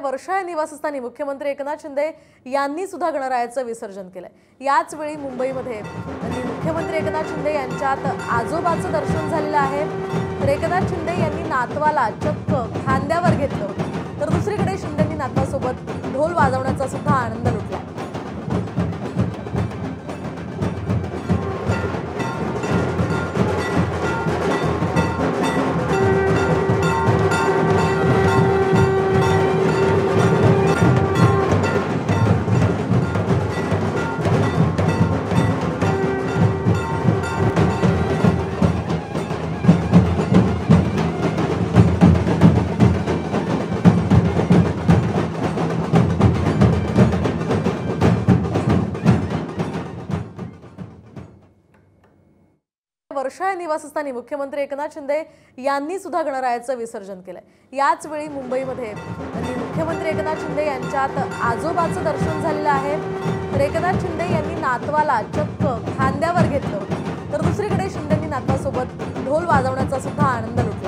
वर्षा या निवासस्थानी मुख्यमंत्री एकनाथ शिंदे यांनी सुद्धा गणरायाचं विसर्जन केलंय। याच वेळी मुंबईमध्ये मुख्यमंत्री एकनाथ शिंदे यांच्यात आजोबाचं दर्शन झालेलं आहे। तर एकनाथ शिंदे यांनी नातवाला चक्क खांद्यावर घेतलं होतं, तर दुसरीकडे शिंदेंनी नातवासोबत ढोल वाजवण्याचा सुद्धा आनंद लुटला। वर्षा या निवासस्थानी मुख्यमंत्री एकनाथ शिंदे यांनी सुद्धा गणरायाचं विसर्जन केलंय। याच वेळी मुंबईमध्ये मुख्यमंत्री एकनाथ शिंदे यांच्यात आजोबाचं दर्शन झालेलं आहे। तर एकनाथ शिंदे यांनी नातवाला चक्क खांद्यावर घेतलं होतं, तर दुसरीकडे शिंदेंनी नातवासोबत ढोल वाजवण्याचा सुद्धा आनंद लुटला।